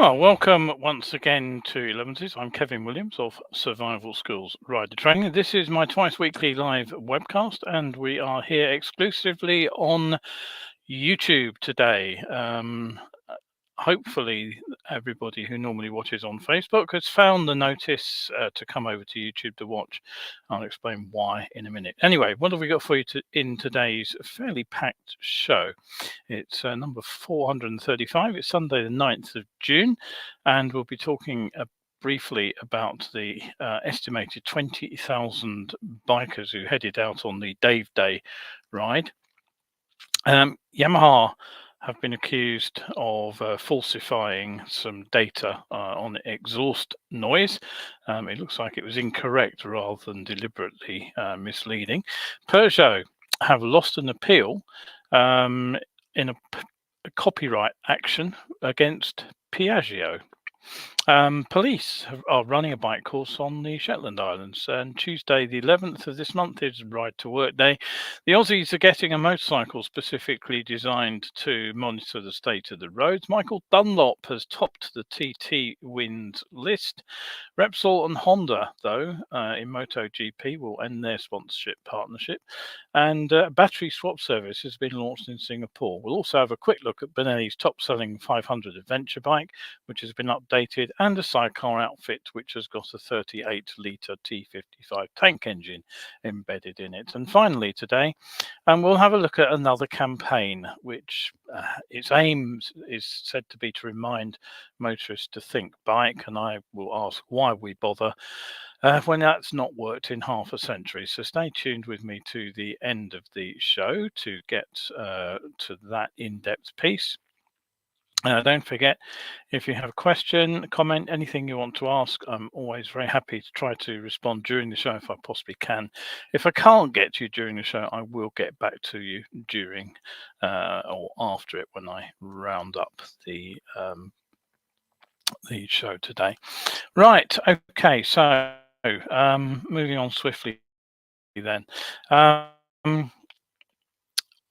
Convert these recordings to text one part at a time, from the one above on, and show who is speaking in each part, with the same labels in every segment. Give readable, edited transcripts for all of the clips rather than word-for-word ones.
Speaker 1: Well, welcome once again to Elevenses. I'm Kevin Williams of Survival Schools Rider Training. This is my twice weekly live webcast, and we are here exclusively on YouTube today. Hopefully, everybody who normally watches on Facebook has found the notice to come over to YouTube to watch. I'll explain why in a minute. Anyway, what have we got for you in today's fairly packed show? It's number 435. It's Sunday, the 9th of June, and we'll be talking briefly about the estimated 20,000 bikers who headed out on the Dave Day ride. Yamaha have been accused of falsifying some data on exhaust noise. It looks like it was incorrect rather than deliberately misleading. Peugeot have lost an appeal in a copyright action against Piaggio. Police are running a bike course on the Shetland Islands, and Tuesday the 11th of this month is Ride to Work Day. The Aussies are getting a motorcycle specifically designed to monitor the state of the roads. Michael Dunlop has topped the TT wins list. Repsol and Honda, though, in MotoGP will end their sponsorship partnership, and battery swap service has been launched in Singapore. We'll also have a quick look at Benelli's top-selling 500 adventure bike, which has been updated, and a sidecar outfit which has got a 38-litre T55 tank engine embedded in it. And finally today, we'll have a look at another campaign which its aim is said to be to remind motorists to think bike, and I will ask why we bother when that's not worked in half a century. So stay tuned with me to the end of the show to get to that in-depth piece. Don't forget, if you have a question, comment, anything you want to ask, I'm always very happy to try to respond during the show if I possibly can. If I can't get to you during the show, I will get back to you during or after it when I round up the show today. Right, okay, so moving on swiftly then.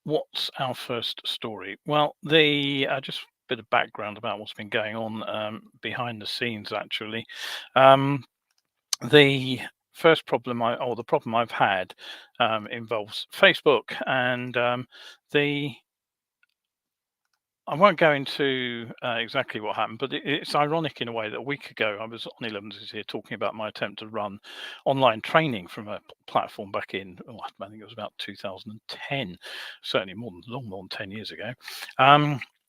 Speaker 1: What's our first story? Well, just bit of background about what's been going on behind the scenes, actually. The first problem the problem I've had involves Facebook, and I won't go into exactly what happened, but it's ironic in a way that a week ago I was on Elevenses here talking about my attempt to run online training from a platform back in, I think it was about 2010, certainly long more than 10 years ago.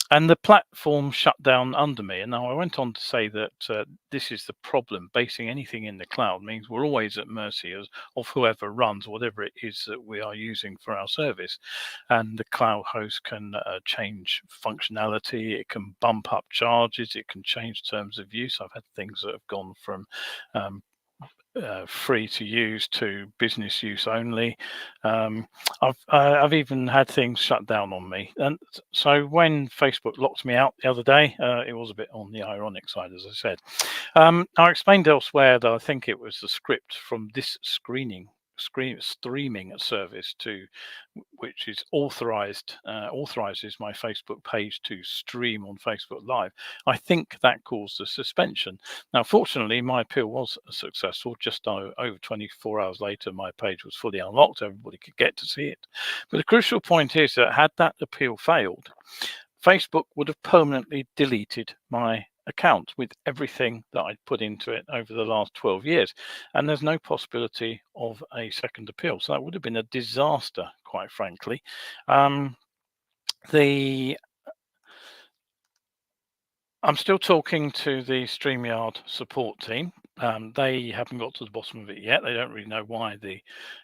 Speaker 1: And the platform shut down under me. And now I went on to say that this is the problem. Basing anything in the cloud means we're always at mercy of whoever runs whatever it is that we are using for our service. And the cloud host can change functionality. It can bump up charges. It can change terms of use. I've had things that have gone from free to use to business use only. I've even had things shut down on me, and so when Facebook locked me out the other day, it was a bit on the ironic side, as I said. I explained elsewhere that I think it was the script from this streaming service which is authorizes my Facebook page to stream on Facebook Live. I think that caused the suspension. Now, fortunately, my appeal was successful. Just over 24 hours later, my page was fully unlocked. Everybody could get to see it. But the crucial point is that had that appeal failed, Facebook would have permanently deleted my account with everything that I'd put into it over the last 12 years. And there's no possibility of a second appeal. So that would have been a disaster, quite frankly. I'm still talking to the StreamYard support team. They haven't got to the bottom of it yet. They don't really know why the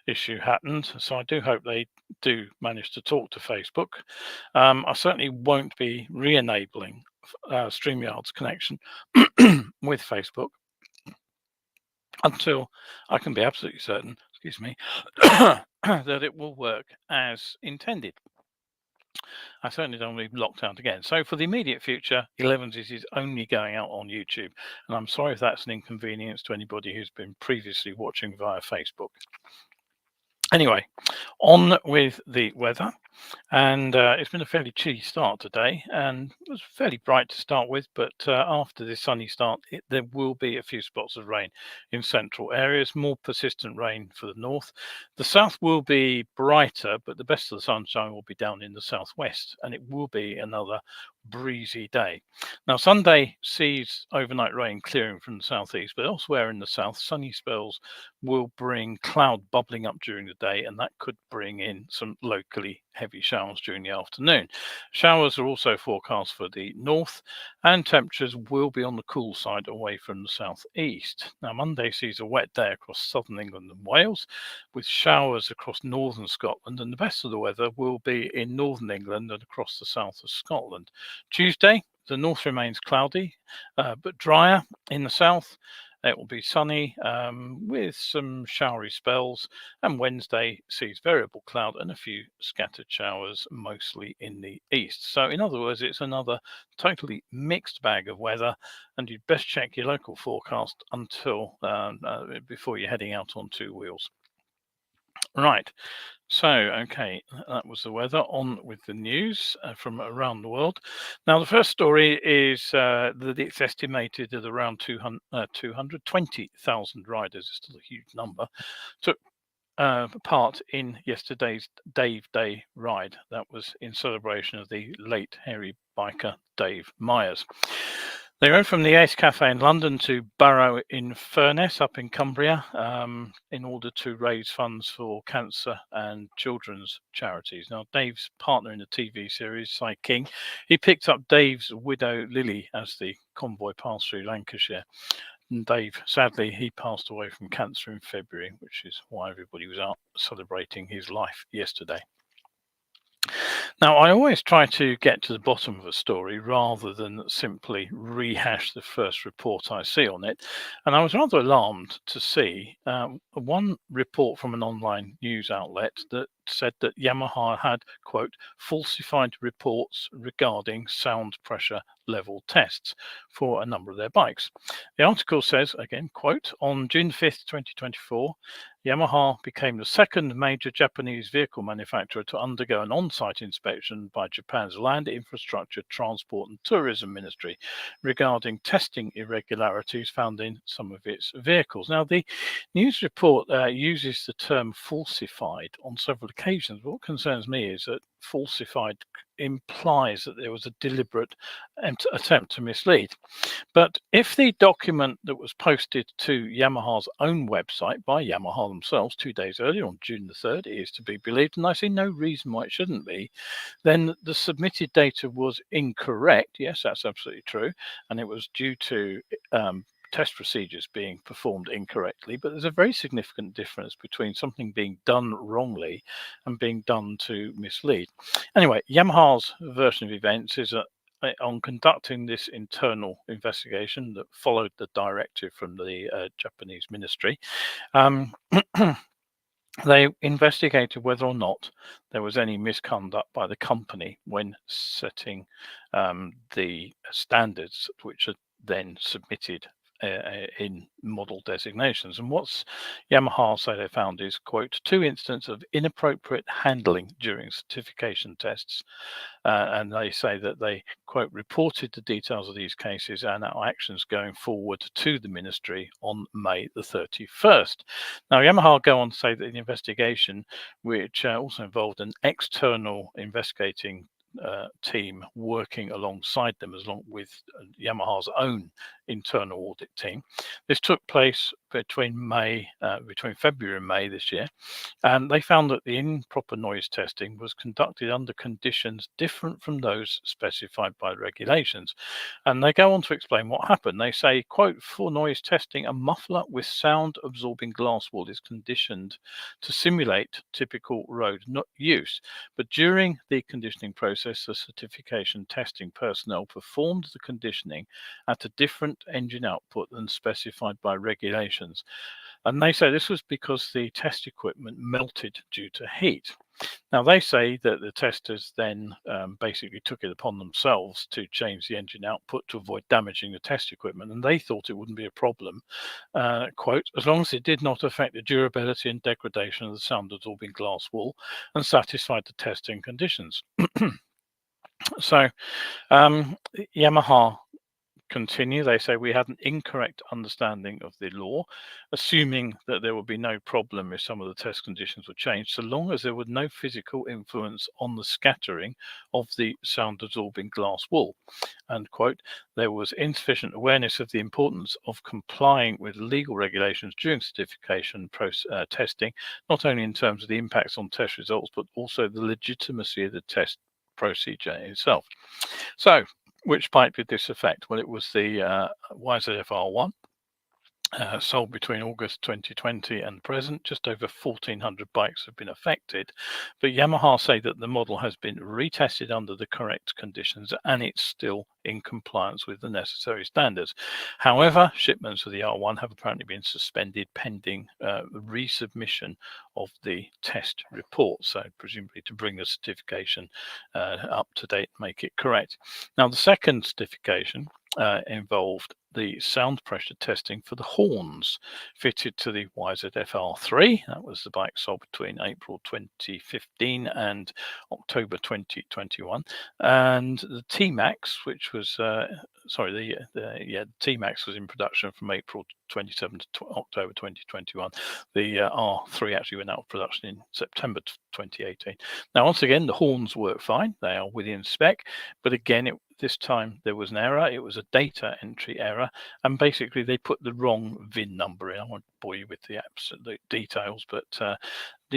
Speaker 1: issue happened. So I do hope they do manage to talk to Facebook. I certainly won't be re-enabling StreamYard's connection with Facebook until I can be absolutely certain, excuse me, that it will work as intended. I certainly don't want to be locked out again. So for the immediate future, Elevenses is only going out on YouTube. And I'm sorry if that's an inconvenience to anybody who's been previously watching via Facebook. Anyway, on with the weather. And it's been a fairly chilly start today, and it was fairly bright to start with. But after the sunny start, there will be a few spots of rain in central areas, more persistent rain for the north. The south will be brighter, but the best of the sunshine will be down in the southwest, and it will be another breezy day. Now, Sunday sees overnight rain clearing from the southeast, but elsewhere in the south, sunny spells will bring cloud bubbling up during the day, and that could bring in some locally heavy showers during the afternoon. Showers are also forecast for the north, and temperatures will be on the cool side away from the southeast. Now, Monday sees a wet day across southern England and Wales, with showers across northern Scotland, and the best of the weather will be in northern England and across the south of Scotland. Tuesday, the north remains cloudy, but drier in the south. It will be sunny with some showery spells, and Wednesday sees variable cloud and a few scattered showers, mostly in the east. So, in other words, it's another totally mixed bag of weather, and you'd best check your local forecast until before you're heading out on two wheels. Right. So, okay, that was the weather. On with the news from around the world. Now, the first story is that it's estimated that around 220,000 riders, is still a huge number, took part in yesterday's Dave Day ride. That was in celebration of the late hairy biker Dave Myers. They went from the Ace Cafe in London to Barrow in Furness up in Cumbria in order to raise funds for cancer and children's charities. Now, Dave's partner in the TV series, Cy King, he picked up Dave's widow, Lily, as the convoy passed through Lancashire. And Dave, sadly, he passed away from cancer in February, which is why everybody was out celebrating his life yesterday. Now, I always try to get to the bottom of a story rather than simply rehash the first report I see on it. And I was rather alarmed to see one report from an online news outlet that said that Yamaha had, quote, falsified reports regarding sound pressure level tests for a number of their bikes. The article says, again, quote, on June 5th, 2024, Yamaha became the second major Japanese vehicle manufacturer to undergo an on-site inspection by Japan's Land Infrastructure, Transport and Tourism Ministry regarding testing irregularities found in some of its vehicles. Now, the news report uses the term falsified on several occasions. What concerns me is that falsified implies that there was a deliberate attempt to mislead. But if the document that was posted to Yamaha's own website by Yamaha themselves 2 days earlier on June the 3rd is to be believed, and I see no reason why it shouldn't be, then the submitted data was incorrect. Yes, that's absolutely true. And it was due to test procedures being performed incorrectly, but there's a very significant difference between something being done wrongly and being done to mislead. Anyway, Yamaha's version of events is on conducting this internal investigation that followed the directive from the Japanese ministry. They investigated whether or not there was any misconduct by the company when setting the standards, which are then submitted in model designations. And what's Yamaha say they found is, quote, 2 instances of inappropriate handling during certification tests. And they say that they, quote, reported the details of these cases and our actions going forward to the ministry on May the 31st. Now, Yamaha go on to say that the investigation, which also involved an external investigating team working alongside them, as long with Yamaha's own internal audit team. This took place between February and May this year, and they found that the improper noise testing was conducted under conditions different from those specified by the regulations. And they go on to explain what happened. They say, quote, for noise testing, a muffler with sound absorbing glass wool is conditioned to simulate typical road use. But during the conditioning process, the certification testing personnel performed the conditioning at a different engine output than specified by regulations. And they say this was because the test equipment melted due to heat. Now, they say that the testers then basically took it upon themselves to change the engine output to avoid damaging the test equipment, and they thought it wouldn't be a problem, quote, as long as it did not affect the durability and degradation of the sound-absorbing glass wool and satisfied the testing conditions. So Yamaha continue. They say we had an incorrect understanding of the law, assuming that there would be no problem if some of the test conditions were changed, so long as there was no physical influence on the scattering of the sound absorbing glass wool. And quote, there was insufficient awareness of the importance of complying with legal regulations during certification testing, not only in terms of the impacts on test results, but also the legitimacy of the test procedure itself. So, which bike did this affect? Well, it was the YZF-R1, sold between August 2020 and present. Just over 1,400 bikes have been affected, but Yamaha say that the model has been retested under the correct conditions and it's still in compliance with the necessary standards. However, shipments of the R1 have apparently been suspended pending resubmission of the test report, so presumably to bring the certification up to date, make it correct. Now, the second certification involved the sound pressure testing for the horns fitted to the YZF-R3. That was the bike sold between April 2015 and October 2021. And the T-Max, which was the T-Max was in production from April 27 to October 2021. The R3 actually went out of production in September 2018. Now, once again, the horns work fine. They are within spec, but again, this time there was an error. It was a data entry error, and basically they put the wrong VIN number in. I won't bore you with the absolute details, but the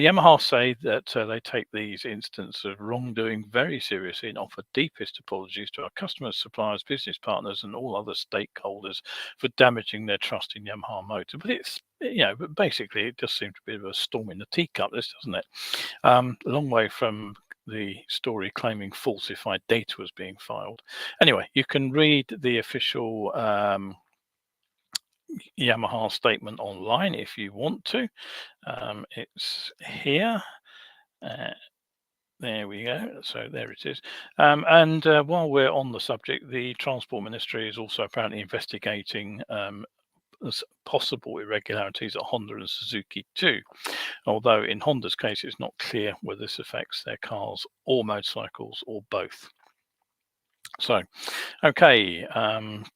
Speaker 1: Yamaha say that they take these instances of wrongdoing very seriously and offer deepest apologies to our customers, suppliers, business partners, and all other stakeholders for damaging their trust in Yamaha Motor. But it's, but basically it just seems to be a bit of a storm in the teacup, this, doesn't it? A long way from the story claiming falsified data was being filed. Anyway, you can read the official Yamaha statement online if you want to. It's here. There we go. So there it is. And while we're on the subject, the Transport Ministry is also apparently investigating possible irregularities at Honda and Suzuki too, although in Honda's case it's not clear whether this affects their cars or motorcycles or both. So, okay,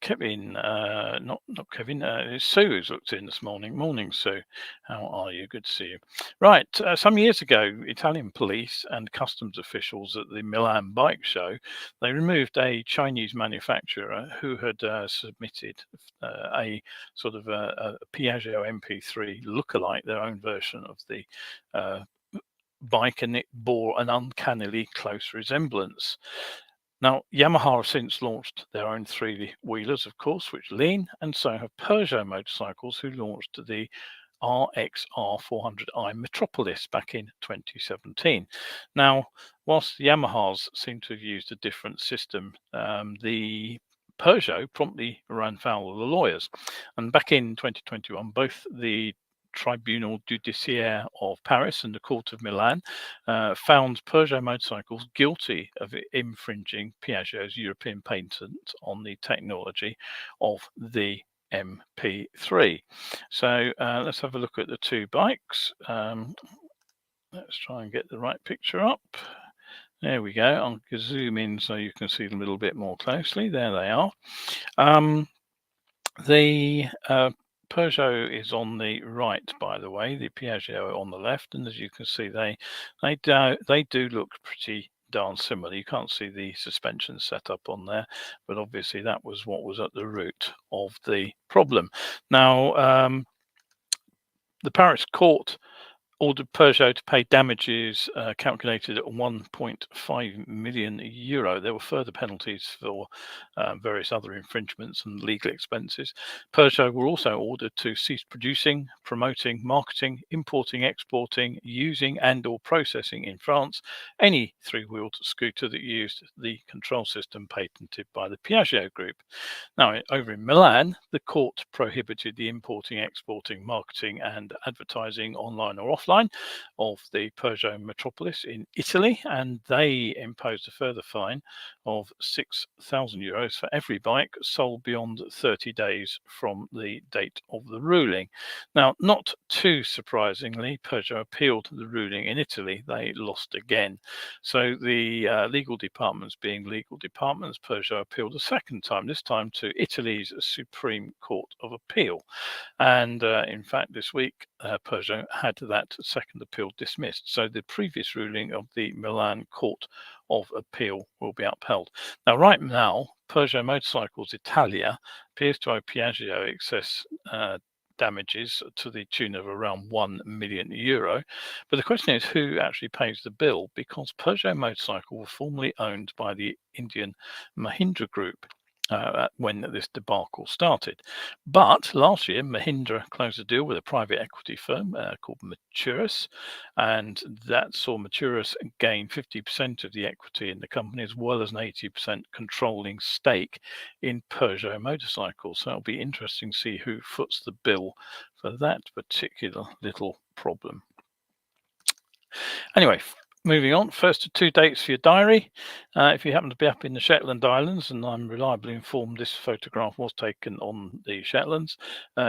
Speaker 1: Kevin, not Kevin, it's Sue who's looked in this morning. Morning, Sue. How are you? Good to see you. Right, some years ago, Italian police and customs officials at the Milan Bike Show, they removed a Chinese manufacturer who had submitted a sort of a Piaggio MP3 lookalike, their own version of the bike, and it bore an uncannily close resemblance. Now, Yamaha have since launched their own three-wheelers, of course, which lean, and so have Peugeot motorcycles, who launched the RXR 400i Metropolis back in 2017. Now, whilst the Yamahas seem to have used a different system, the Peugeot promptly ran foul of the lawyers. And back in 2021, both the Tribunal Judiciaire of Paris and the Court of Milan found Peugeot motorcycles guilty of infringing Piaggio's European patent on the technology of the MP3. So let's have a look at the two bikes. Let's try and get the right picture up. There we go. I'll zoom in so you can see them a little bit more closely. There they are. The Peugeot is on the right, by the way, the Piaggio on the left, and as you can see, they do look pretty darn similar. You can't see the suspension setup on there, but obviously that was what was at the root of the problem. Now, the Paris court ordered Peugeot to pay damages calculated at 1.5 million euro. There were further penalties for various other infringements and legal expenses. Peugeot were also ordered to cease producing, promoting, marketing, importing, exporting, using and/or processing in France any three-wheeled scooter that used the control system patented by the Piaggio Group. Now, over in Milan, the court prohibited the importing, exporting, marketing, and advertising online or offline of the Peugeot Metropolis in Italy, and they imposed a further fine of €6,000 for every bike sold beyond 30 days from the date of the ruling. Now, not too surprisingly, Peugeot appealed the ruling in Italy. They lost again. So the legal departments, being legal departments, Peugeot appealed a second time, this time to Italy's Supreme Court of Appeal. And in fact, this week, Peugeot had that second appeal dismissed. So the previous ruling of the Milan Court of Appeal will be upheld. Now, right now, Peugeot Motorcycles Italia appears to owe Piaggio excess damages to the tune of around €1 million. But the question is, who actually pays the bill? Because Peugeot Motorcycle were formerly owned by the Indian Mahindra Group when this debacle started. But last year, Mahindra closed a deal with a private equity firm called Maturus, and that saw Maturus gain 50% of the equity in the company, as well as an 80% controlling stake in Peugeot Motorcycles. So it'll be interesting to see who foots the bill for that particular little problem. Anyway, moving on, first of 2 dates for your diary. If you happen to be up in the Shetland Islands, and I'm reliably informed this photograph was taken on the Shetlands,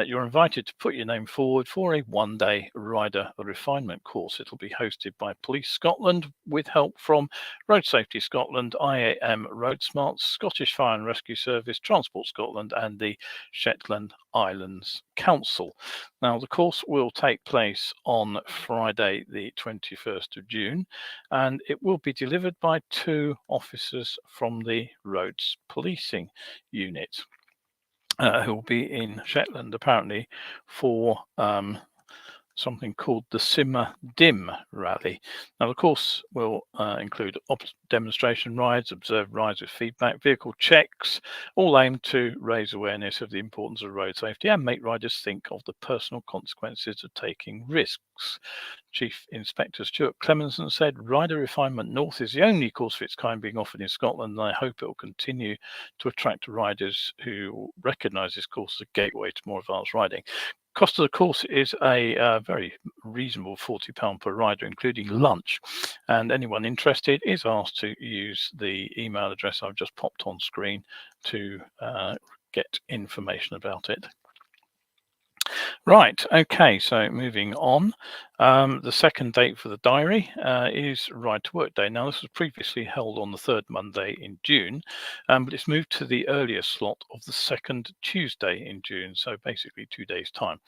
Speaker 1: you're invited to put your name forward for a one-day rider refinement course. It'll be hosted by Police Scotland with help from Road Safety Scotland, IAM Road Smarts, Scottish Fire and Rescue Service, Transport Scotland, and the Shetland Islands Council. Now, the course will take place on Friday, the 21st of June, and it will be delivered by 2 officers from the Roads Policing Unit who will be in Shetland, apparently, for something called the Simmer Dim Rally. Now, the course will include demonstration rides, observed rides with feedback, vehicle checks, all aimed to raise awareness of the importance of road safety and make riders think of the personal consequences of taking risks. Chief Inspector Stuart Clemenson said, "Rider Refinement North is the only course of its kind being offered in Scotland, and I hope it will continue to attract riders who recognise this course as a gateway to more advanced riding." Cost of the course is a very reasonable £40 per rider, including lunch. And anyone interested is asked to use the email address I've just popped on screen to get information about it. Right, okay, so moving on. The second date for the diary is Ride to Work Day. Now, this was previously held on the 3rd Monday in June, but it's moved to the earlier slot of the 2nd Tuesday in June, so basically 2 days' time.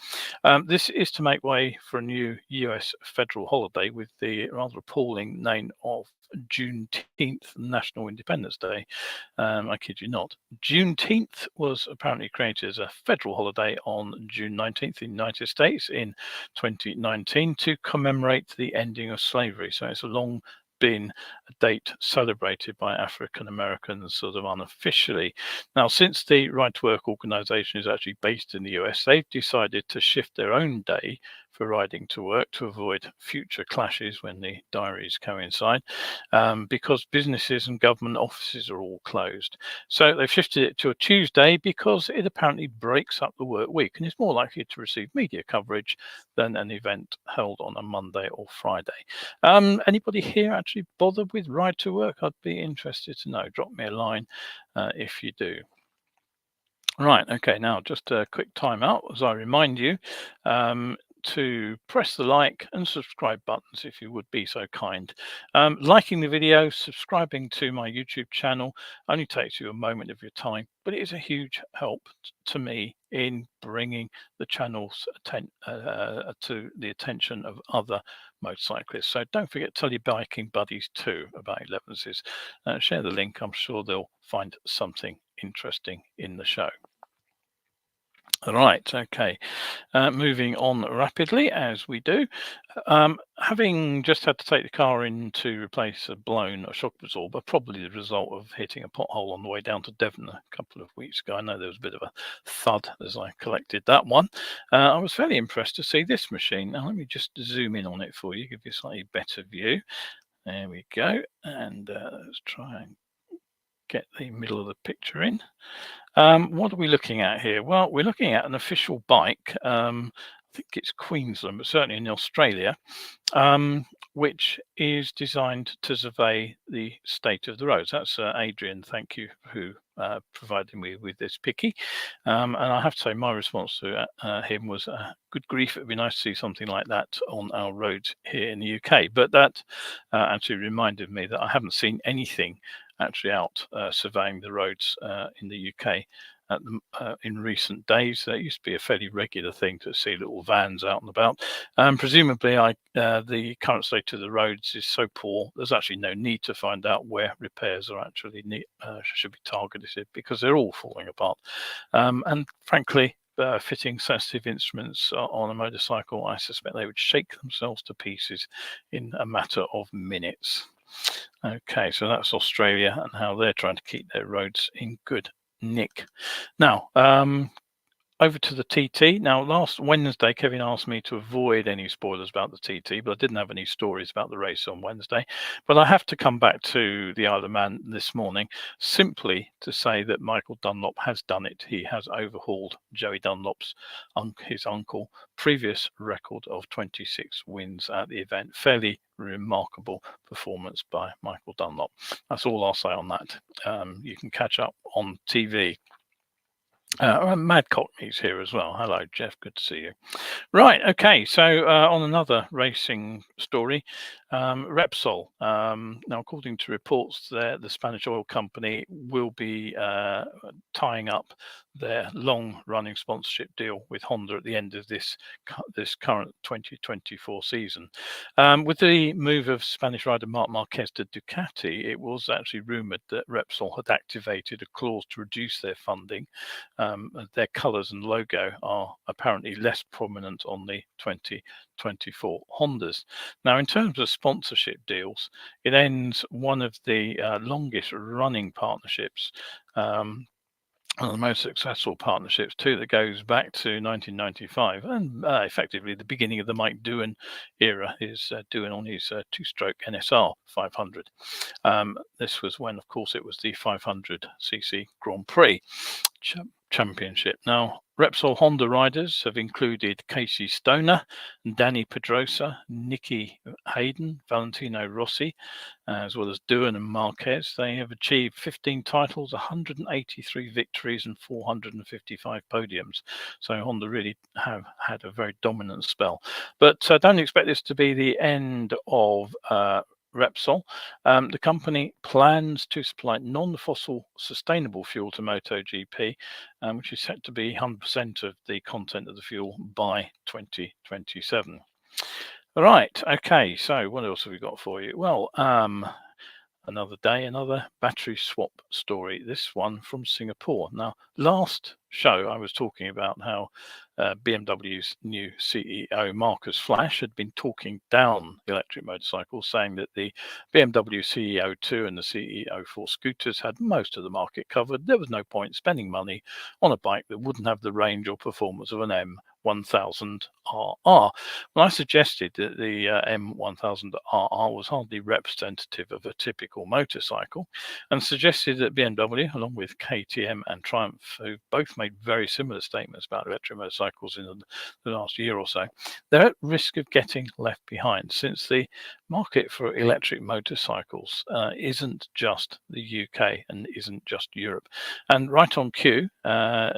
Speaker 1: This is to make way for a new US federal holiday with the rather appalling name of Juneteenth, National Independence Day. I kid you not. Juneteenth was apparently created as a federal holiday on June 19th in the United States in 2019 to commemorate the ending of slavery. So it's a long been a date celebrated by African Americans sort of unofficially. Now, since the Right to Work organization is actually based in the US, they've decided to shift their own day for riding to work to avoid future clashes when the diaries coincide, because businesses and government offices are all closed. So they've shifted it to a Tuesday because it apparently breaks up the work week and is more likely to receive media coverage than an event held on a Monday or Friday. Anybody here actually bothered with Ride to Work? I'd be interested to know. Drop me a line if you do. Right, okay, now just a quick time out as I remind you to press the like and subscribe buttons if you would be so kind. Liking the video, subscribing to my YouTube channel only takes you a moment of your time, but it is a huge help to me in bringing the channel's to the attention of other motorcyclists. So don't forget to tell your biking buddies too about Elevenses. Share the link, I'm sure they'll find something interesting in the show. Right, okay. Moving on rapidly as we do. Having just had to take the car in to replace a blown shock absorber, probably the result of hitting a pothole on the way down to Devon a couple of weeks ago. I know there was a bit of a thud as I collected that one. I was fairly impressed to see this machine. Now let me just zoom in on it for you, give you a slightly better view. There we go. And let's try and get the middle of the picture in. What are we looking at here? Well, we're looking at an official bike. I think it's Queensland, but certainly in Australia, which is designed to survey the state of the roads. That's Adrian, thank you, who provided me with this picky. And I have to say, my response to him was, good grief, it'd be nice to see something like that on our roads here in the UK. But that actually reminded me that I haven't seen anything actually out surveying the roads in the UK in recent days. It used to be a fairly regular thing to see little vans out and about. Presumably, the current state of the roads is so poor, there's actually no need to find out where repairs are actually should be targeted, because they're all falling apart. And frankly, fitting sensitive instruments on a motorcycle, I suspect they would shake themselves to pieces in a matter of minutes. Okay, so that's Australia and how they're trying to keep their roads in good nick. Now, over to the TT. Now, last Wednesday, Kevin asked me to avoid any spoilers about the TT, but I didn't have any stories about the race on Wednesday. But I have to come back to the Isle of Man this morning, simply to say that Michael Dunlop has done it. He has overhauled Joey Dunlop's, his uncle, previous record of 26 wins at the event. Fairly remarkable performance by Michael Dunlop. That's all I'll say on that. You can catch up on TV. Mad Cockney's here as well. Hello, Jeff. Good to see you. Right. Okay. So on another racing story, Repsol. Now, according to reports, the Spanish oil company will be tying up their long-running sponsorship deal with Honda at the end of this current 2024 season. With the move of Spanish rider Marc Marquez to Ducati, it was actually rumoured that Repsol had activated a clause to reduce their funding. Their colours and logo are apparently less prominent on the 2024 Hondas. Now, in terms of sponsorship deals, it ends one of the longest running partnerships, one of the most successful partnerships too, that goes back to 1995, and effectively the beginning of the Mike Doohan era is Doohan on his two-stroke NSR 500. This was when, of course, it was the 500cc Grand Prix Championship. Now, Repsol Honda riders have included Casey Stoner, Danny Pedrosa, Nicky Hayden, Valentino Rossi, as well as Doohan and Marquez. They have achieved 15 titles, 183 victories, and 455 podiums. So Honda really have had a very dominant spell. But don't expect this to be the end of Repsol. The company plans to supply non-fossil sustainable fuel to MotoGP, which is set to be 100% of the content of the fuel by 2027. All right, okay, so what else have we got for you? Well, another day, another battery swap story, this one from Singapore. Now, last show I was talking about how BMW's new CEO, Marcus Flash, had been talking down electric motorcycles, saying that the BMW CEO 2 and the CEO 4 scooters had most of the market covered. There was no point spending money on a bike that wouldn't have the range or performance of an M1000RR. Well, I suggested that the M1000RR was hardly representative of a typical motorcycle, and suggested that BMW, along with KTM and Triumph, who both made very similar statements about electric motorcycles in the last year or so, they're at risk of getting left behind, since the market for electric motorcycles isn't just the UK and isn't just Europe. And right on cue,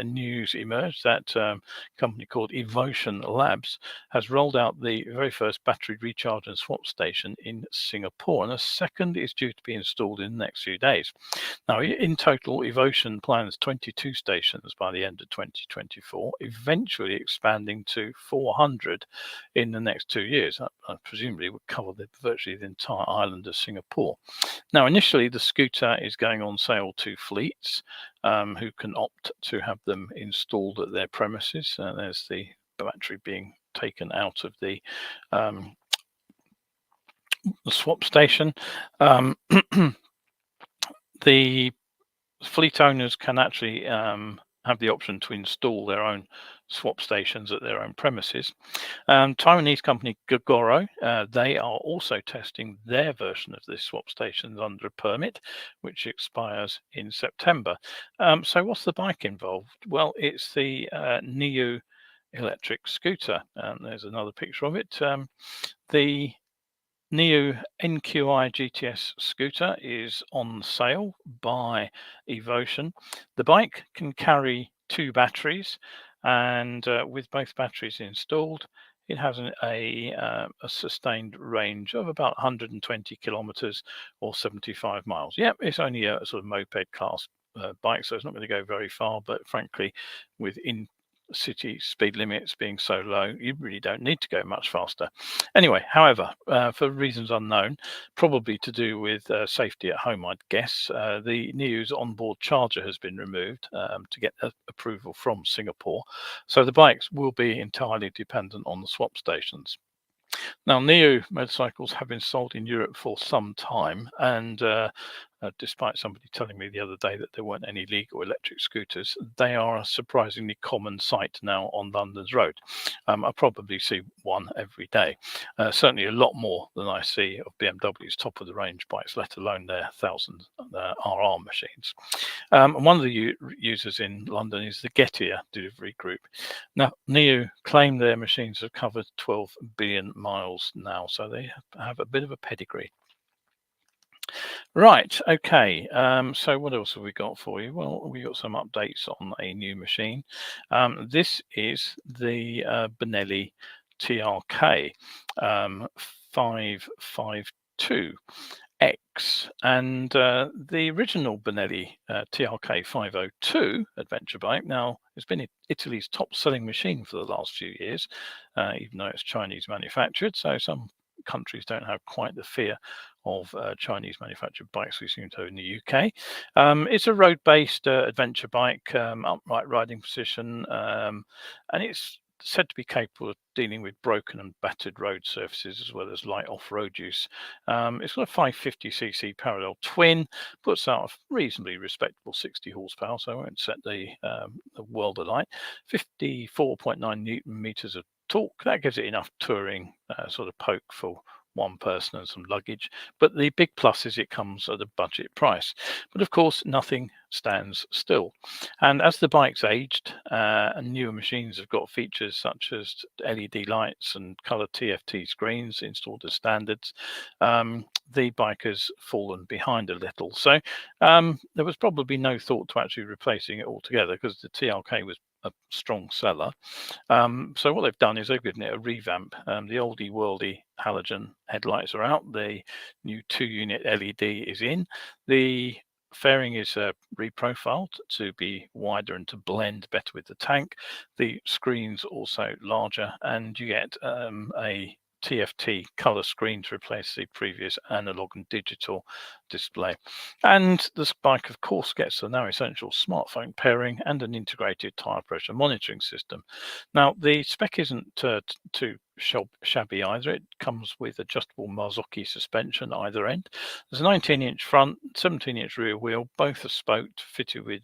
Speaker 1: news emerged that a company called Evotion Labs has rolled out the very first battery recharge and swap station in Singapore, and a second is due to be installed in the next few days. Now, in total, Evotion plans 22 stations by the end of 2024, eventually expanding to 400 in the next 2 years. That presumably would cover virtually the entire island of Singapore. Now, initially, the scooter is going on sale to fleets, who can opt to have them installed at their premises. There's the battery being taken out of the swap station. The fleet owners can actually have the option to install their own swap stations at their own premises. Taiwanese company Gogoro, they are also testing their version of this swap stations under a permit, which expires in September. So what's the bike involved? Well, it's the NIU electric scooter. There's another picture of it. The NIU NQI GTS scooter is on sale by Evotion. The bike can carry 2 batteries, and with both batteries installed, it has a sustained range of about 120 kilometers or 75 miles. Yep, it's only a sort of moped class bike, so it's not going to go very far, but frankly, within city speed limits being so low, you really don't need to go much faster. Anyway, however, for reasons unknown, probably to do with safety at home, I'd guess, the NIU's onboard charger has been removed to get approval from Singapore. So the bikes will be entirely dependent on the swap stations. Now, NIU motorcycles have been sold in Europe for some time, and despite somebody telling me the other day that there weren't any legal electric scooters, they are a surprisingly common sight now on London's road. I probably see one every day, certainly a lot more than I see of BMW's top of the range bikes, let alone their 1000 RR machines. And one of the users in London is the Gettier delivery group. Now, NIU claim their machines have covered 12 billion miles now, so they have a bit of a pedigree. Right, okay, so what else have we got for you? Well, we got some updates on a new machine. This is the Benelli TRK 552X, and the original Benelli TRK 502 adventure bike now has been Italy's top-selling machine for the last few years, even though it's Chinese manufactured, so some countries don't have quite the fear of Chinese manufactured bikes we seem to have in the UK. It's a road-based adventure bike, upright riding position, and it's said to be capable of dealing with broken and battered road surfaces as well as light off-road use. It's got a 550cc parallel twin, puts out a reasonably respectable 60 horsepower, so I won't set the world alight. 54.9 newton meters of torque. That gives it enough touring sort of poke for one person and some luggage, but the big plus is it comes at a budget price. But of course, nothing stands still, and as the bike's aged and newer machines have got features such as LED lights and color TFT screens installed as standards, the bike has fallen behind a little. So there was probably no thought to actually replacing it altogether, because the TRK was a strong seller. So what they've done is they've given it a revamp. The oldie worldy halogen headlights are out. The new 2-unit LED is in. The fairing is reprofiled to be wider and to blend better with the tank. The screen's also larger, and you get a TFT color screen to replace the previous analog and digital display. And this bike, of course, gets the now essential smartphone pairing and an integrated tire pressure monitoring system. Now, the spec isn't too shabby either. It comes with adjustable Marzocchi suspension either end. There's a 19-inch front, 17-inch rear wheel, both are spoked, fitted with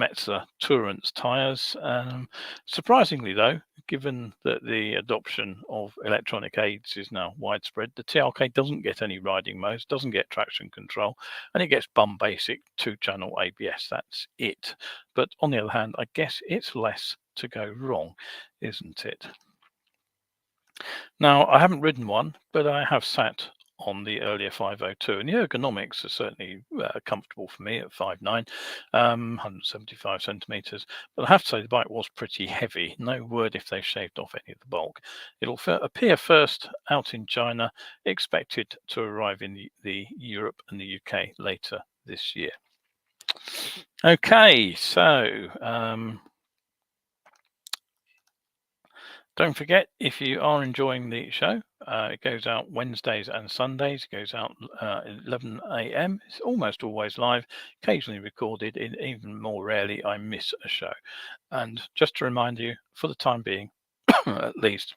Speaker 1: Metzer Tourance tyres. Surprisingly, though, given that the adoption of electronic aids is now widespread, the TRK doesn't get any riding modes, doesn't get traction control, and it gets bum basic 2-channel ABS. That's it. But on the other hand, I guess it's less to go wrong, isn't it? Now, I haven't ridden one, but I have sat on the earlier 502, and the ergonomics are certainly comfortable for me at 5'9", 175 centimeters. But I have to say the bike was pretty heavy. No word if they've shaved off any of the bulk. It'll appear first out in China, expected to arrive in the Europe and the UK later this year. Okay, so Don't forget, if you are enjoying the show, it goes out Wednesdays and Sundays. It goes out 11 a.m. It's almost always live, occasionally recorded. Even more rarely, I miss a show. And just to remind you, for the time being, at least,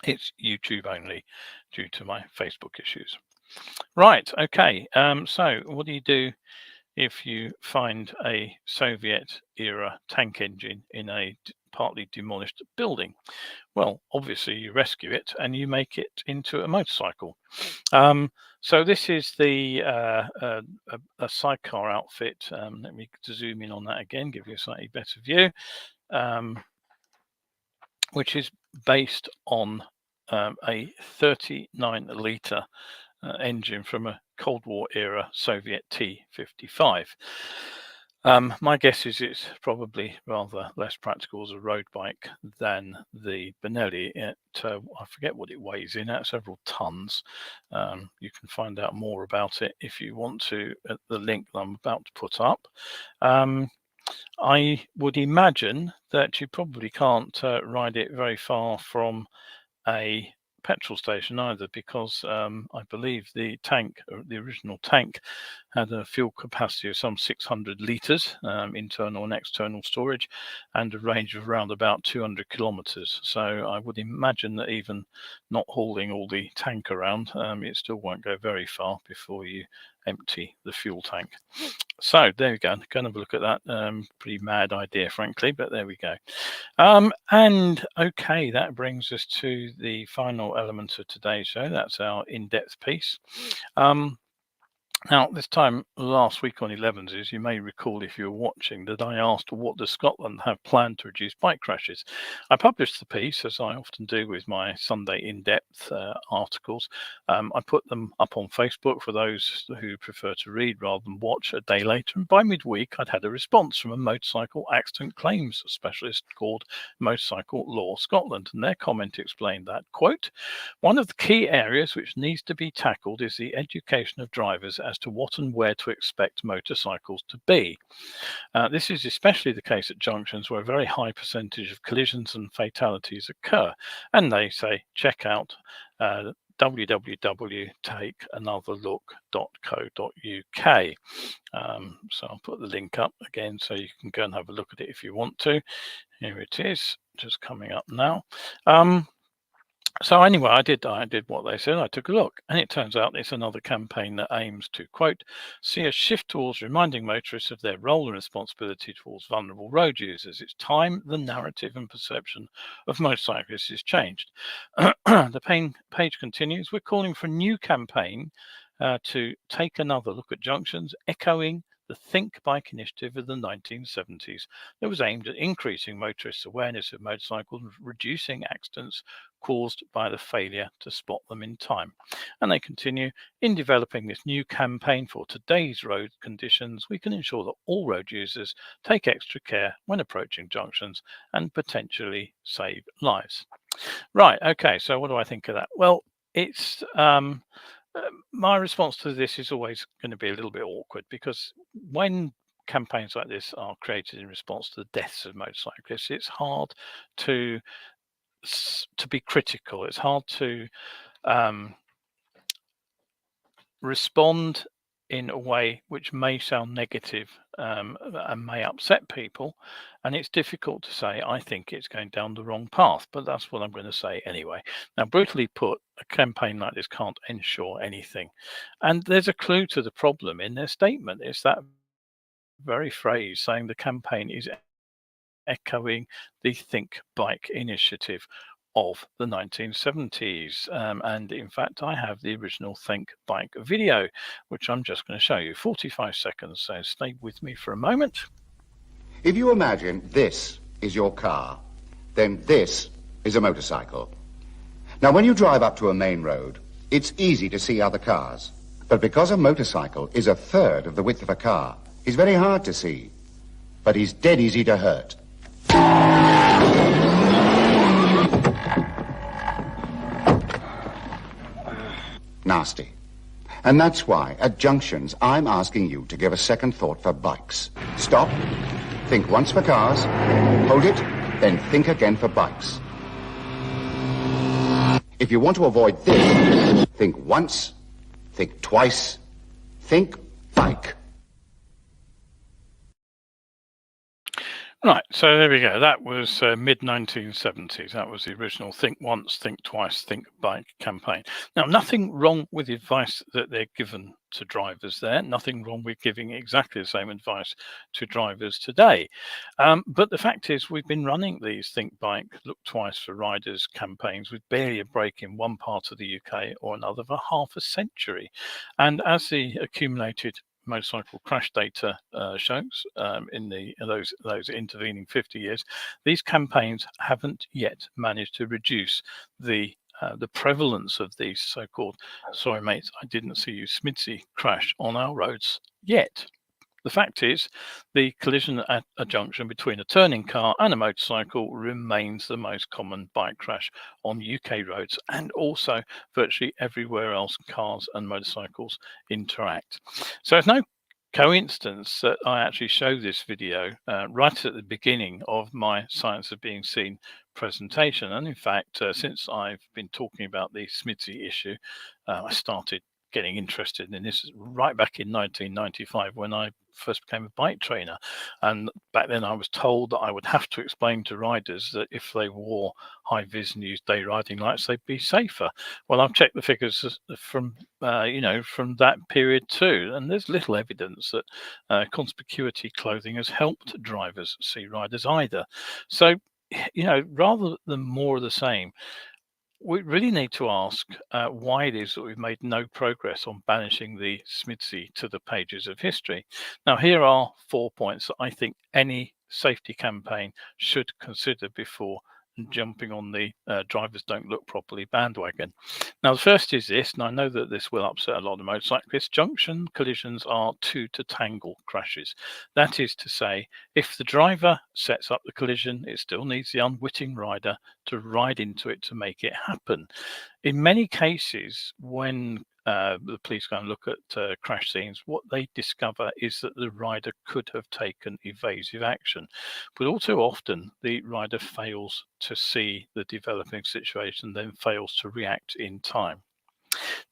Speaker 1: it's YouTube only due to my Facebook issues. Right, okay. So what do you do if you find a Soviet-era tank engine in a partly demolished building? Well, obviously you rescue it and you make it into a motorcycle. So this is the a sidecar outfit. Let me zoom in on that again, give you a slightly better view, which is based on a 39-litre engine from a Cold War era Soviet T-55. My guess is it's probably rather less practical as a road bike than the Benelli. I forget what it weighs in at, several tons. You can find out more about it if you want to at the link that I'm about to put up. I would imagine that you probably can't ride it very far from a petrol station either, because I believe the tank, the original tank, had a fuel capacity of some 600 litres, internal and external storage, and a range of around about 200 kilometres. So I would imagine that even not hauling all the tank around, it still won't go very far before you empty the fuel tank. So there we go. Go and have a look at that. Pretty mad idea, frankly, but there we go. And okay, that brings us to the final element of today's show. That's our in-depth piece. Now, this time last week on Elevenses, you may recall, if you were watching, that I asked what does Scotland have planned to reduce bike crashes. I published the piece, as I often do with my Sunday in-depth articles. I put them up on Facebook for those who prefer to read rather than watch a day later. And by midweek, I'd had a response from a motorcycle accident claims specialist called Motorcycle Law Scotland. And their comment explained that, quote, "One of the key areas which needs to be tackled is the education of drivers as to what and where to expect motorcycles to be. This is especially the case at junctions where a very high percentage of collisions and fatalities occur." And they say, check out www.takeanotherlook.co.uk. So I'll put the link up again so you can go and have a look at it if you want to. Here it is, just coming up now. So anyway, I did what they said. I took a look, and it turns out it's another campaign that aims to, quote, "see a shift towards reminding motorists of their role and responsibility towards vulnerable road users. It's time the narrative and perception of motorcyclists is changed." The page continues. "We're calling for a new campaign to take another look at junctions, echoing the Think Bike initiative of the 1970s that was aimed at increasing motorists' awareness of motorcycles and reducing accidents caused by the failure to spot them in time." And they continue, "In developing this new campaign for today's road conditions, we can ensure that all road users take extra care when approaching junctions and potentially save lives." Right, okay, so what do I think of that? Well, it's my response to this is always going to be a little bit awkward, because when campaigns like this are created in response to the deaths of motorcyclists, it's hard to be critical. It's hard to respond in a way which may sound negative and may upset people, and it's difficult to say I think it's going down the wrong path, but that's what I'm going to say anyway. Now, brutally put, a campaign like this can't ensure anything, and there's a clue to the problem in their statement. It's that very phrase saying the campaign is echoing the Think Bike initiative of the 1970s. And in fact, I have the original Think Bike video, which I'm just going to show you. 45 seconds, so stay with me for a moment.
Speaker 2: If you imagine this is your car, then this is a motorcycle. Now, when you drive up to a main road, it's easy to see other cars. But because a motorcycle is a third of the width of a car, he's very hard to see, but he's dead easy to hurt. Nasty. And that's why, at junctions, I'm asking you to give a second thought for bikes. Stop, think once for cars, hold it, then think again for bikes. If you want to avoid this, think once, think twice, think bike.
Speaker 1: Right, so there we go. That was mid-1970s. That was the original Think Once, Think Twice, Think Bike campaign. Now, nothing wrong with the advice that they're given to drivers there. Nothing wrong with giving exactly the same advice to drivers today. But the fact is, we've been running these Think Bike, Look Twice for Riders campaigns with barely a break in one part of the UK or another for half a century. And as the accumulated motorcycle crash data shows in those intervening 50 years, these campaigns haven't yet managed to reduce the prevalence of these so-called, sorry mate, I didn't see you, Smidsy crash on our roads yet. The fact is, the collision at a junction between a turning car and a motorcycle remains the most common bike crash on UK roads, and also virtually everywhere else cars and motorcycles interact. So it's no coincidence that I actually show this video right at the beginning of my Science of Being Seen presentation. And in fact, since I've been talking about the Smidsy issue, I started getting interested in this right back in 1995 when I first became a bike trainer. And back then I was told that I would have to explain to riders that if they wore high-vis and used day riding lights, they'd be safer. Well, I've checked the figures from from that period too, and there's little evidence that conspicuity clothing has helped drivers see riders either. So, rather than more of the same, we really need to ask why it is that we've made no progress on banishing the Smidsy to the pages of history. Now, here are 4 points that I think any safety campaign should consider before jumping on the drivers don't look properly bandwagon. Now, the first is this, and I know that this will upset a lot of motorcyclists: junction collisions are two to tangle crashes. That is to say, if the driver sets up the collision, it still needs the unwitting rider to ride into it to make it happen. In many cases, when the police go and look at crash scenes, what they discover is that the rider could have taken evasive action. But all too often, the rider fails to see the developing situation, then fails to react in time.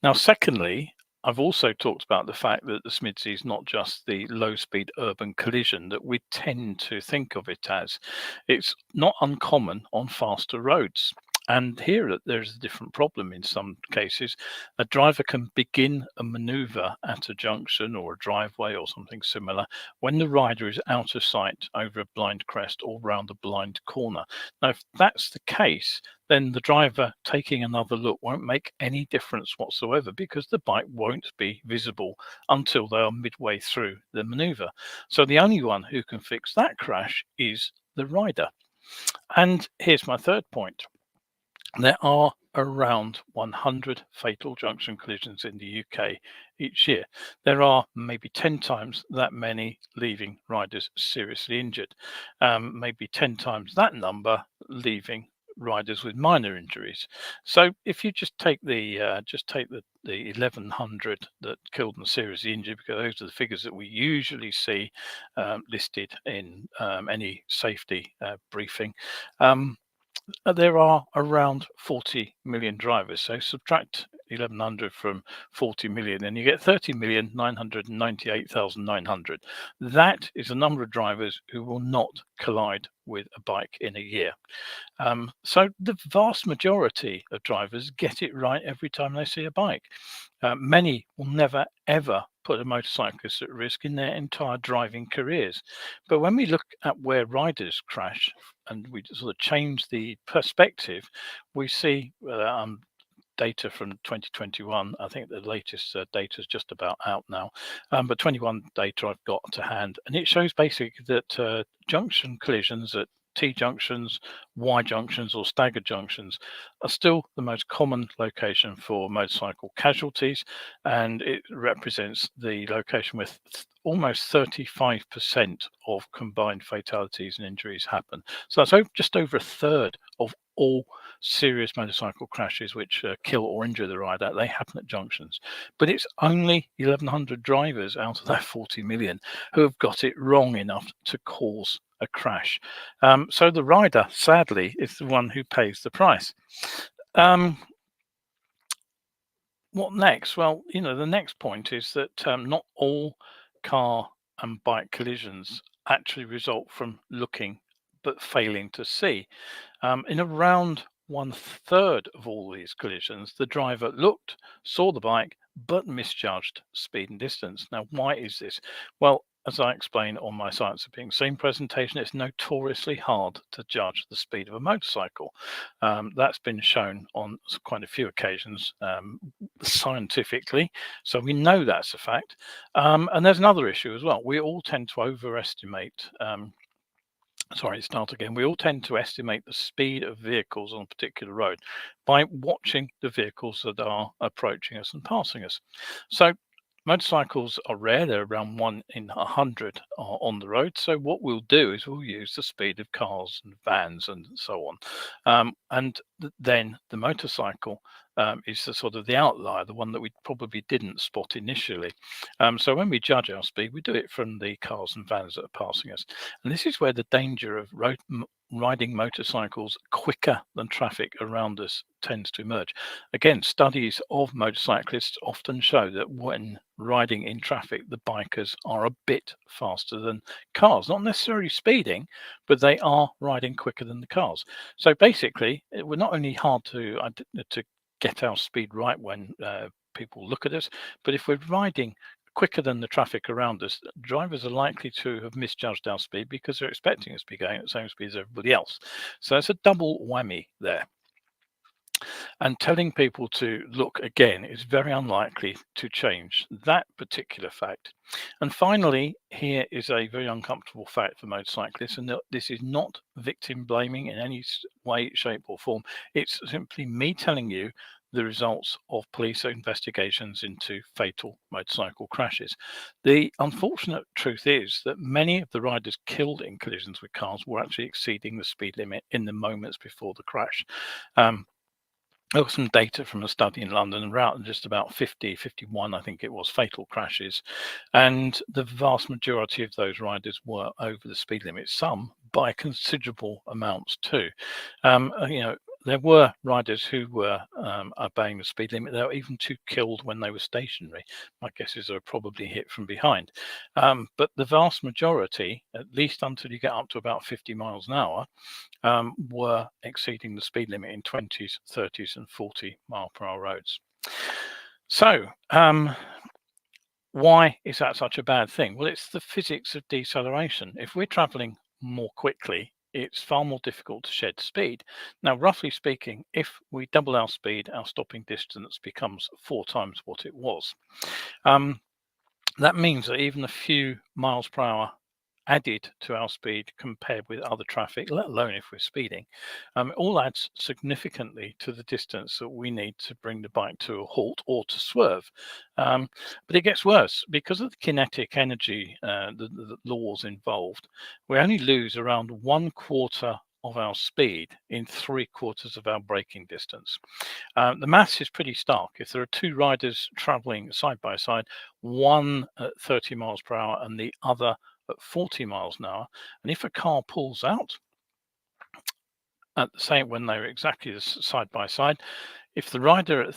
Speaker 1: Now, secondly, I've also talked about the fact that the Smidsy is not just the low-speed urban collision that we tend to think of it as. It's not uncommon on faster roads. And here there's a different problem in some cases. A driver can begin a maneuver at a junction or a driveway or something similar when the rider is out of sight over a blind crest or round a blind corner. Now, if that's the case, then the driver taking another look won't make any difference whatsoever, because the bike won't be visible until they are midway through the maneuver. So the only one who can fix that crash is the rider. And here's my third point. There are around 100 fatal junction collisions in the UK each year. There are maybe 10 times that many leaving riders seriously injured, maybe 10 times that number leaving riders with minor injuries. So if you just take the 1100 that killed and seriously injured, because those are the figures that we usually see listed in any safety briefing, there are around 40 million drivers. So subtract 1100 from 40 million and you get 30,998,900. That is the number of drivers who will not collide with a bike in a year. So the vast majority of drivers get it right every time they see a bike. Many will never ever put a motorcyclist at risk in their entire driving careers. But when we look at where riders crash and we sort of change the perspective, we see data from 2021. I think the latest data is just about out now, but 21 data I've got to hand, and it shows basically that junction collisions at T junctions, Y junctions or staggered junctions are still the most common location for motorcycle casualties, and it represents the location with almost 35% of combined fatalities and injuries happen. So that's just over a third of all serious motorcycle crashes which kill or injure the rider. They happen at junctions. But it's only 1100 drivers out of that 40 million who have got it wrong enough to cause a crash. So the rider, sadly, is the one who pays the price. what next? Well, the next point is that not all car and bike collisions actually result from looking but failing to see. In around 1/3 of all these collisions, the driver looked, saw the bike, but misjudged speed and distance. Now, why is this? Well, as I explained on my Science of Being Seen presentation, it's notoriously hard to judge the speed of a motorcycle. That's been shown on quite a few occasions scientifically, so we know that's a fact. And there's another issue as well. We all tend to overestimate sorry, start again. We all tend to estimate the speed of vehicles on a particular road by watching the vehicles that are approaching us and passing us. So motorcycles are rare. They're around 1 in 100 on the road. So what we'll do is we'll use the speed of cars and vans and so on. Then the motorcycle is the sort of the outlier, the one that we probably didn't spot initially. So when we judge our speed, we do it from the cars and vans that are passing us. And this is where the danger of riding motorcycles quicker than traffic around us tends to emerge. Again, studies of motorcyclists often show that when riding in traffic, the bikers are a bit faster than cars, not necessarily speeding, but they are riding quicker than the cars. So basically, we're not only hard to get our speed right when people look at us, but if we're riding quicker than the traffic around us, drivers are likely to have misjudged our speed because they're expecting us to be going at the same speed as everybody else. So it's a double whammy there. And telling people to look again is very unlikely to change that particular fact. And finally, here is a very uncomfortable fact for motorcyclists, and this is not victim blaming in any way, shape, or form. It's simply me telling you the results of police investigations into fatal motorcycle crashes. The unfortunate truth is that many of the riders killed in collisions with cars were actually exceeding the speed limit in the moments before the crash. There was some data from a study in London around just about 51, I think it was, fatal crashes. And the vast majority of those riders were over the speed limit, some by considerable amounts too. There were riders who were obeying the speed limit. There were even 2 killed when they were stationary. My guess is they were probably hit from behind. But the vast majority, at least until you get up to about 50 miles an hour, were exceeding the speed limit in 20s, 30s, and 40-mile-per-hour roads. So, why is that such a bad thing? Well, it's the physics of deceleration. If we're traveling more quickly, it's far more difficult to shed speed. Now, roughly speaking, if we double our speed, our stopping distance becomes 4 times what it was. That means that even a few miles per hour added to our speed compared with other traffic, let alone if we're speeding, all adds significantly to the distance that we need to bring the bike to a halt or to swerve. But it gets worse because of the kinetic energy, the laws involved. We only lose around 1/4 of our speed in 3/4 of our braking distance. The maths is pretty stark. If there are 2 riders traveling side by side, one at 30 miles per hour and the other at 40 miles an hour, and if a car pulls out at the same when they're exactly side by side, if the rider at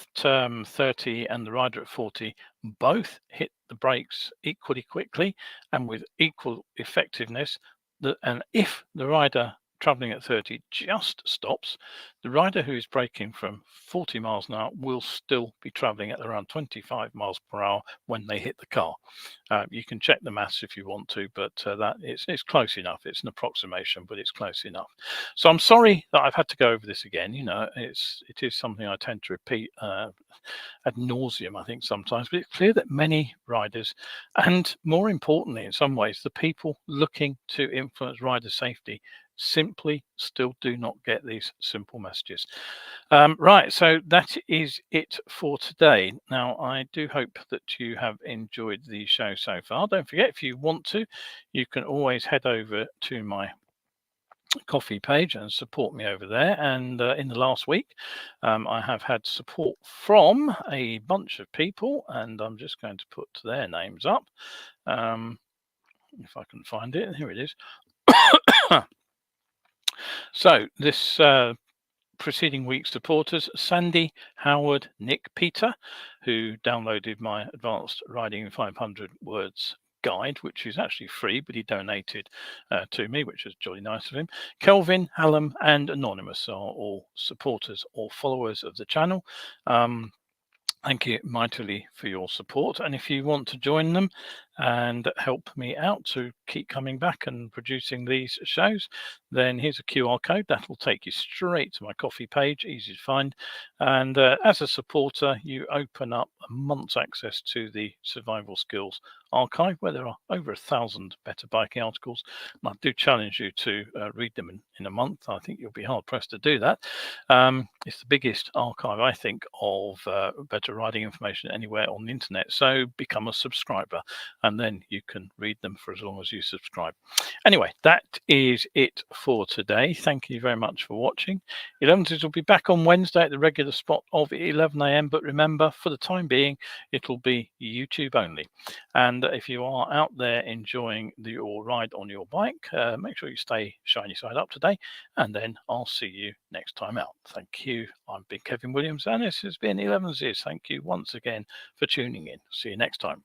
Speaker 1: 30 and the rider at 40 both hit the brakes equally quickly and with equal effectiveness, and if the rider traveling at 30 just stops, the rider who is braking from 40 miles an hour will still be traveling at around 25 miles per hour when they hit the car. You can check the maths if you want to, but it's close enough. It's an approximation, but it's close enough. So I'm sorry that I've had to go over this again. It is something I tend to repeat ad nauseum, I think, sometimes, but it's clear that many riders, and more importantly, in some ways, the people looking to influence rider safety, simply still do not get these simple messages. Right, so that is it for today. Now, I do hope that you have enjoyed the show so far. Don't forget, if you want to, you can always head over to my Coffee page and support me over there. And in the last week, I have had support from a bunch of people, and I'm just going to put their names up. If I can find it, here it is. So this preceding week's supporters: Sandy, Howard, Nick, Peter, who downloaded my advanced riding 500 words guide, which is actually free, but he donated to me, which is jolly nice of him. Kelvin, Hallam, and Anonymous are all supporters or followers of the channel. Thank you mightily for your support. And if you want to join them and help me out to keep coming back and producing these shows, then here's a QR code that will take you straight to my Ko-fi page, easy to find. And as a supporter, you open up a month's access to the Survival Skills archive, where there are over 1,000 better biking articles. And I do challenge you to read them in a month. I think you'll be hard pressed to do that. It's the biggest archive, I think, of better riding information anywhere on the internet. So become a subscriber, and then you can read them for as long as you subscribe. Anyway, that is it for today. Thank you very much for watching. Elevenses will be back on Wednesday at the regular spot of 11 AM, but remember, for the time being, it'll be YouTube only. And if you are out there enjoying your ride on your bike, make sure you stay shiny side up today, and then I'll see you next time out. Thank you. I'm Big Kevin Williams, and this has been Elevenses. Thank you once again for tuning in. See you next time.